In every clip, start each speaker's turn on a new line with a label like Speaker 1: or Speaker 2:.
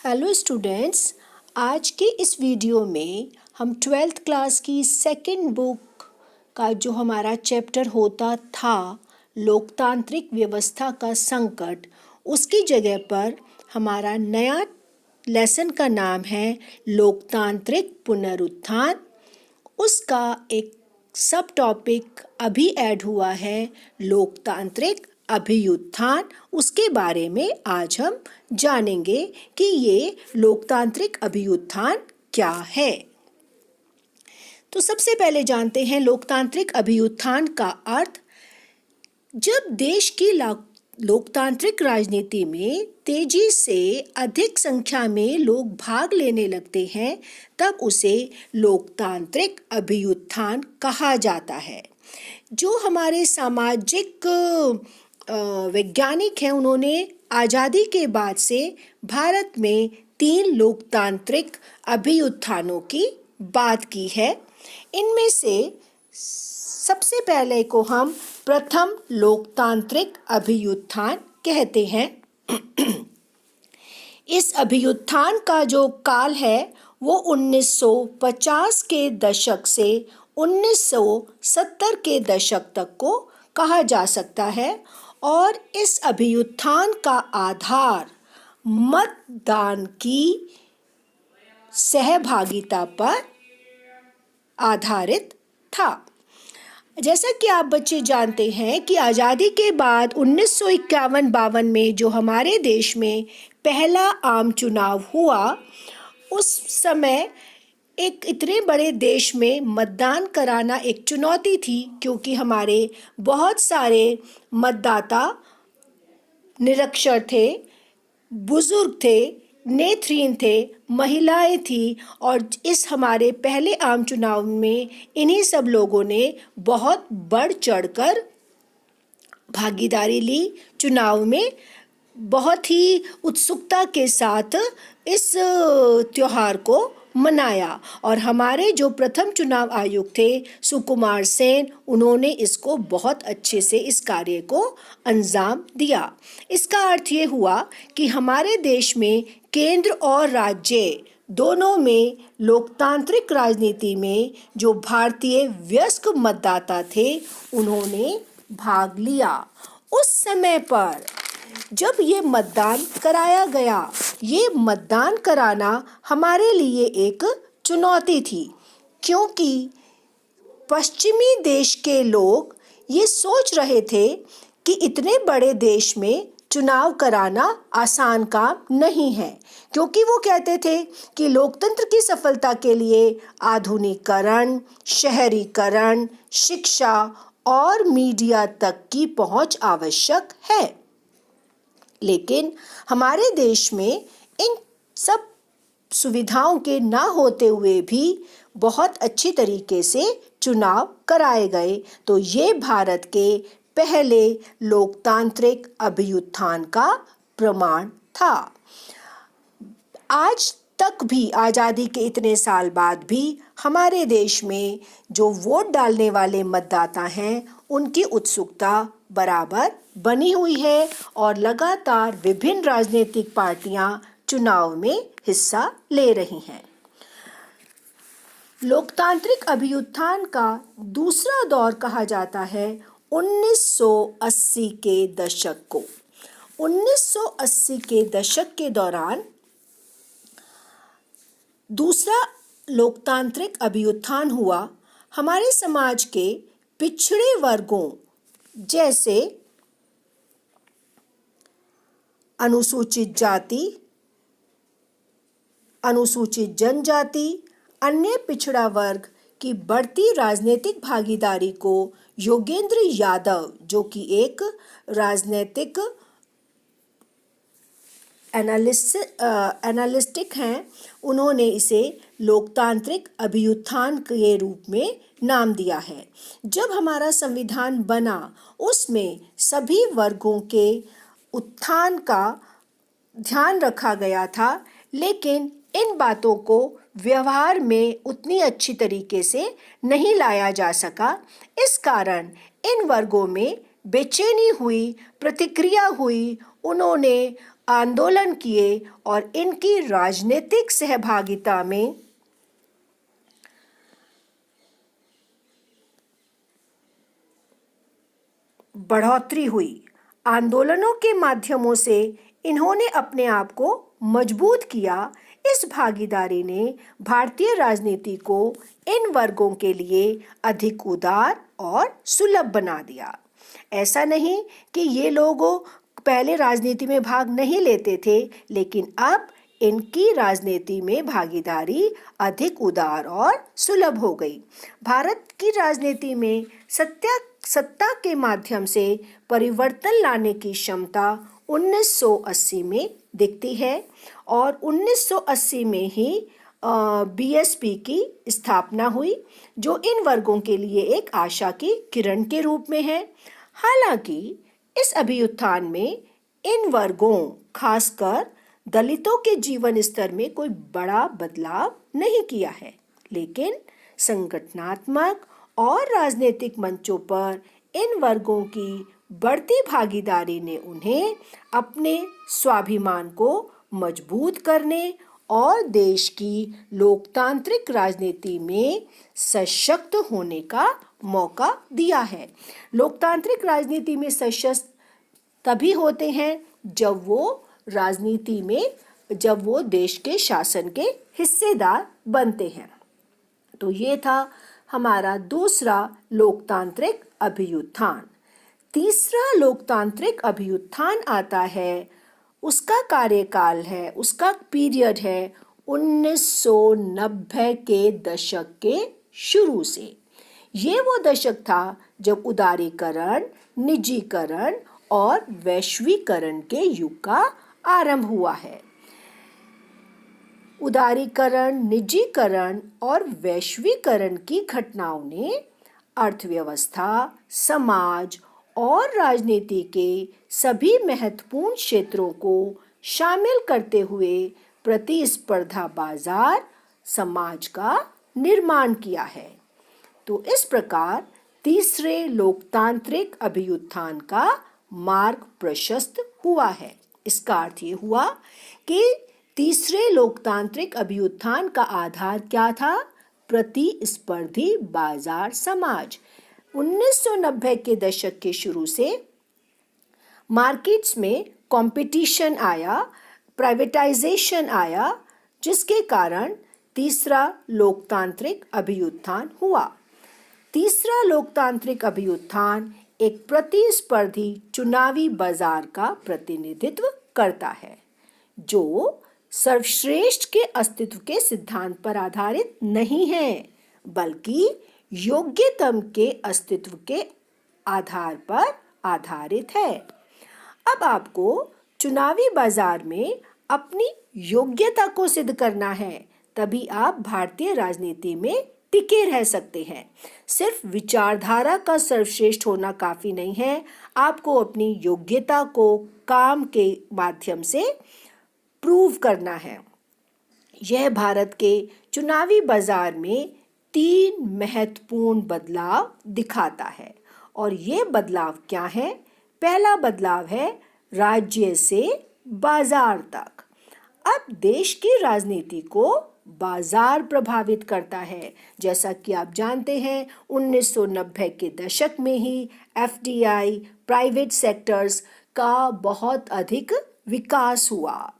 Speaker 1: Hello students, आज के इस वीडियो में हम 12th क्लास की सेकंड बुक का जो हमारा चैप्टर होता था लोकतांत्रिक व्यवस्था का संकट, उसकी जगह पर हमारा नया लेसन का नाम है लोकतांत्रिक पुनरुत्थान। उसका एक सब टॉपिक अभी ऐड हुआ है लोकतांत्रिक अभ्युत्थान। उसके बारे में आज हम जानेंगे कि ये लोकतांत्रिक अभ्युत्थान क्या है। तो सबसे पहले जानते हैं लोकतांत्रिक अभ्युत्थान का अर्थ। जब देश की लोकतांत्रिक राजनीति में तेजी से अधिक संख्या में लोग भाग लेने लगते हैं, तब उसे लोकतांत्रिक अभ्युत्थान कहा जाता है। जो हमारे सामाजिक वैज्ञानिक हैं, उन्होंने आज़ादी के बाद से भारत में 3 लोकतांत्रिक अभ्युत्थानों की बात की है। इनमें से सबसे पहले को हम प्रथम लोकतांत्रिक अभ्युत्थान कहते हैं। इस अभ्युत्थान का जो काल है वो 1950 के दशक से 1970 के दशक तक को कहा जा सकता है और इस अभ्युत्थान का आधार मतदान की सहभागिता पर आधारित था। जैसा कि आप बच्चे जानते हैं कि आज़ादी के बाद 1951-52 में जो हमारे देश में पहला आम चुनाव हुआ, उस समय एक इतने बड़े देश में मतदान कराना एक चुनौती थी, क्योंकि हमारे बहुत सारे मतदाता निरक्षर थे, बुजुर्ग थे, नेत्रहीन थे, महिलाएं थी और इस हमारे पहले आम चुनाव में इन्हीं सब लोगों ने बहुत बढ़ चढ़कर भागीदारी ली। चुनाव में बहुत ही उत्सुकता के साथ इस त्योहार को मनाया और हमारे जो प्रथम चुनाव आयुक्त थे सुकुमार सेन, उन्होंने इसको बहुत अच्छे से इस कार्य को अंजाम दिया। इसका अर्थ ये हुआ कि हमारे देश में केंद्र और राज्य दोनों में लोकतांत्रिक राजनीति में जो भारतीय वयस्क मतदाता थे, उन्होंने भाग लिया। उस समय पर जब ये मतदान कराया गया, ये मतदान कराना हमारे लिए एक चुनौती थी, क्योंकि पश्चिमी देश के लोग ये सोच रहे थे कि इतने बड़े देश में चुनाव कराना आसान काम नहीं है, क्योंकि वो कहते थे कि लोकतंत्र की सफलता के लिए आधुनिकीकरण, शहरीकरण, शिक्षा और मीडिया तक की पहुंच आवश्यक है। लेकिन हमारे देश में इन सब सुविधाओं के ना होते हुए भी बहुत अच्छी तरीके से चुनाव कराए गए। तो ये भारत के पहले लोकतांत्रिक अभ्युत्थान का प्रमाण था। आज तक भी, आज़ादी के इतने साल बाद भी, हमारे देश में जो वोट डालने वाले मतदाता हैं, उनकी उत्सुकता बराबर बनी हुई है और लगातार विभिन्न राजनीतिक पार्टियां चुनाव में हिस्सा ले रही हैं। लोकतांत्रिक अभ्युत्थान का दूसरा दौर कहा जाता है 1980 के दशक को। 1980 के दशक के दौरान दूसरा लोकतांत्रिक अभ्युत्थान हुआ। हमारे समाज के पिछड़े वर्गों जैसे अनुसूचित जाति, अनुसूचित जनजाति, अन्य पिछड़ा वर्ग की बढ़ती राजनीतिक भागीदारी को योगेंद्र यादव, जो कि एक राजनीतिक एनालिस्टिक हैं, उन्होंने इसे लोकतांत्रिक अभ्युत्थान के रूप में नाम दिया है। जब हमारा संविधान बना, उसमें सभी वर्गों के उत्थान का ध्यान रखा गया था, लेकिन इन बातों को व्यवहार में उतनी अच्छी तरीके से नहीं लाया जा सका। इस कारण इन वर्गों में बेचैनी हुई, प्रतिक्रिया हुई। उन्होंने आंदोलन किए और इनकी राजनीतिक सहभागिता में बढ़ोतरी हुई। आंदोलनों के माध्यमों से इन्होंने अपने आप को मजबूत किया। इस भागीदारी ने भारतीय राजनीति को इन वर्गों के लिए अधिक उदार और सुलभ बना दिया। ऐसा नहीं कि ये लोग पहले राजनीति में भाग नहीं लेते थे, लेकिन अब इनकी राजनीति में भागीदारी अधिक उदार और सुलभ हो गई। भारत की राजनीति में सत्ता के माध्यम से परिवर्तन लाने की क्षमता 1980 में दिखती है और 1980 में ही बीएसपी की स्थापना हुई, जो इन वर्गों के लिए एक आशा की किरण के रूप में है। हालांकि इस अभ्युत्थान में इन वर्गों, खासकर दलितों के जीवन स्तर में कोई बड़ा बदलाव नहीं किया है, लेकिन संगठनात्मक और राजनीतिक मंचों पर इन वर्गों की बढ़ती भागीदारी ने उन्हें अपने स्वाभिमान को मजबूत करने और देश की लोकतांत्रिक राजनीति में सशक्त होने का मौका दिया है। लोकतांत्रिक राजनीति में सशक्त तभी होते हैं जब वो देश के शासन के हिस्सेदार बनते हैं। तो ये था हमारा दूसरा लोकतांत्रिक अभ्युत्थान। तीसरा लोकतांत्रिक अभ्युत्थान आता है, उसका कार्यकाल है, उसका पीरियड है 1990 के दशक के शुरू से। ये वो दशक था जब उदारीकरण, निजीकरण और वैश्वीकरण के युग का आरंभ हुआ है। उदारीकरण, निजीकरण और वैश्वीकरण की घटनाओं ने अर्थव्यवस्था, समाज और राजनीति के सभी महत्वपूर्ण क्षेत्रों को शामिल करते हुए प्रतिस्पर्धा बाजार समाज का निर्माण किया है। तो इस प्रकार तीसरे लोकतांत्रिक अभ्युत्थान का मार्ग प्रशस्त हुआ है। इसका अर्थ ये हुआ कि तीसरे लोकतांत्रिक अभ्युत्थान का आधार क्या था? प्रतिस्पर्धी बाजार समाज। 1990 के दशक के शुरू से मार्केट्स में कंपटीशन आया, प्राइवेटाइजेशन आया, जिसके कारण तीसरा लोकतांत्रिक अभ्युत्थान हुआ। तीसरा लोकतांत्रिक अभ्युत्थान एक प्रतिस्पर्धी चुनावी बाजार का प्रतिनिधित्व करता है, जो सर्वश्रेष्ठ के अस्तित्व के सिद्धांत पर आधारित नहीं है, बल्कि योग्यतम के अस्तित्व के आधार पर आधारित है। अब आपको चुनावी बाजार में अपनी योग्यता को सिद्ध करना है, तभी आप भारतीय राजनीति में टिके रह सकते हैं। सिर्फ विचारधारा का सर्वश्रेष्ठ होना काफी नहीं है, आपको अपनी योग्यता को काम के माध्यम से प्रूव करना है। यह भारत के चुनावी बाजार में 3 महत्वपूर्ण बदलाव दिखाता है, और ये बदलाव क्या है? पहला बदलाव है राज्य से बाजार तक। अब देश की राजनीति को बाजार प्रभावित करता है। जैसा कि आप जानते हैं, 1990 के दशक में ही एफडीआई, प्राइवेट सेक्टर्स का बहुत अधिक विकास हुआ।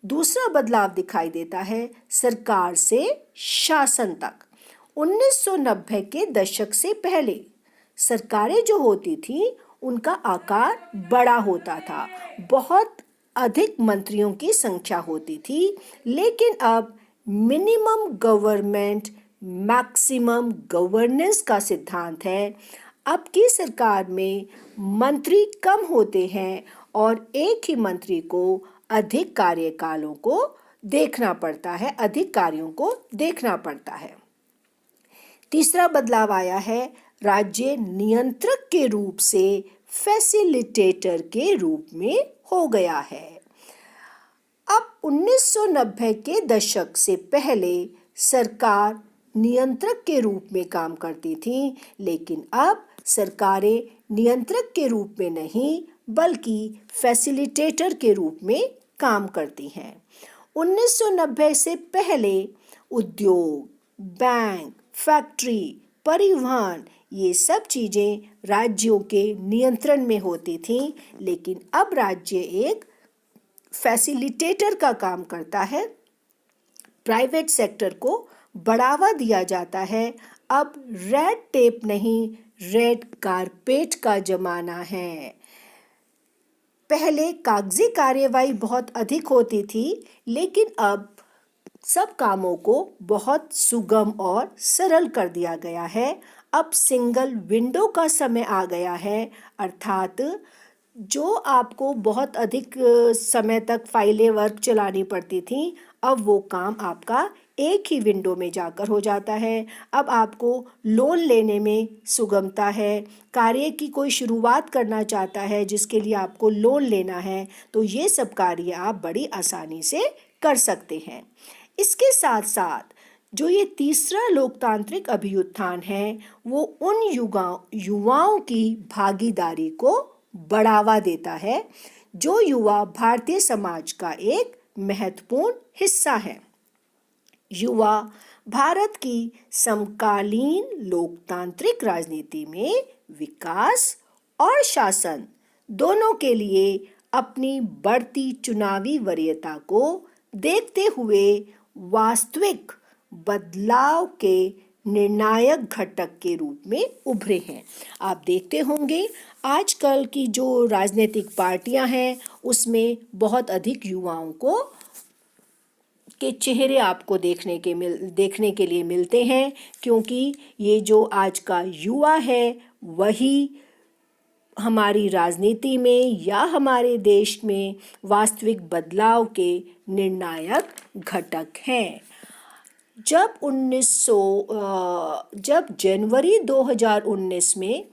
Speaker 1: दूसरा बदलाव दिखाई देता है सरकार से शासन तक। 1990 के दशक से पहले सरकारें जो होती थी, उनका आकार बड़ा होता था, बहुत अधिक मंत्रियों की संख्या होती थी। लेकिन अब मिनिमम गवर्नमेंट मैक्सिमम गवर्नेंस का सिद्धांत है। अब की सरकार में मंत्री कम होते हैं और एक ही मंत्री को अधिक कार्यकालों को देखना पड़ता है, अधिक कार्यों को देखना पड़ता है। तीसरा बदलाव आया है राज्य नियंत्रक के रूप से फैसिलिटेटर के रूप में हो गया है। अब 1990 के दशक से पहले सरकार नियंत्रक के रूप में काम करती थी, लेकिन अब सरकारें नियंत्रक के रूप में नहीं, बल्कि फैसिलिटेटर के रूप में काम करती हैं। 1990 से पहले उद्योग, बैंक, फैक्ट्री, परिवहन ये सब चीज़ें राज्यों के नियंत्रण में होती थीं, लेकिन अब राज्य एक फैसिलिटेटर का काम करता है। प्राइवेट सेक्टर को बढ़ावा दिया जाता है। अब रेड टेप नहीं, रेड कारपेट का जमाना है। पहले कागजी कार्यवाही बहुत अधिक होती थी, लेकिन अब सब कामों को बहुत सुगम और सरल कर दिया गया है। अब सिंगल विंडो का समय आ गया है, अर्थात जो आपको बहुत अधिक समय तक फाइलें वर्क चलानी पड़ती थी, अब वो काम आपका एक ही विंडो में जाकर हो जाता है। अब आपको लोन लेने में सुगमता है। कार्य की कोई शुरुआत करना चाहता है जिसके लिए आपको लोन लेना है, तो ये सब कार्य आप बड़ी आसानी से कर सकते हैं। इसके साथ साथ जो ये तीसरा लोकतांत्रिक अभ्युत्थान है, वो उन युवाओं की भागीदारी को बढ़ावा देता है, जो युवा भारतीय समाज का एक महत्वपूर्ण हिस्सा है। युवा भारत की समकालीन लोकतांत्रिक राजनीति में विकास और शासन दोनों के लिए अपनी बढ़ती चुनावी वरीयता को देखते हुए वास्तविक बदलाव के निर्णायक घटक के रूप में उभरे हैं। आप देखते होंगे आजकल की जो राजनीतिक पार्टियां हैं, उसमें बहुत अधिक युवाओं के चेहरे आपको देखने के लिए मिलते हैं, क्योंकि ये जो आज का युवा है वही हमारी राजनीति में या हमारे देश में वास्तविक बदलाव के निर्णायक घटक हैं। जब जनवरी 2019 में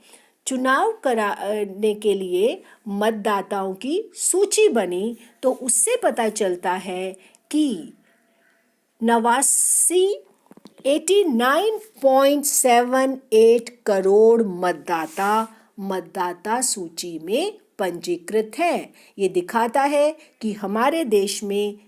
Speaker 1: चुनाव कराने के लिए मतदाताओं की सूची बनी, तो उससे पता चलता है कि 89.78 करोड़ मतदाता सूची में पंजीकृत हैं। ये दिखाता है कि हमारे देश में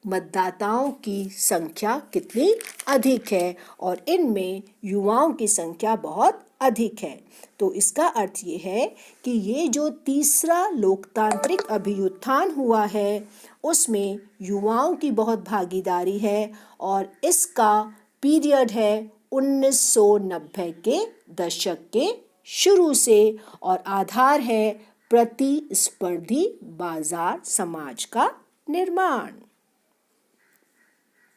Speaker 1: मतदाताओं की संख्या कितनी अधिक है और इनमें युवाओं की संख्या बहुत अधिक है। तो इसका अर्थ ये है कि ये जो तीसरा लोकतांत्रिक अभ्युत्थान हुआ है, उसमें युवाओं की बहुत भागीदारी है और इसका पीरियड है 1990 के दशक के शुरू से और आधार है प्रतिस्पर्धी बाजार समाज का निर्माण।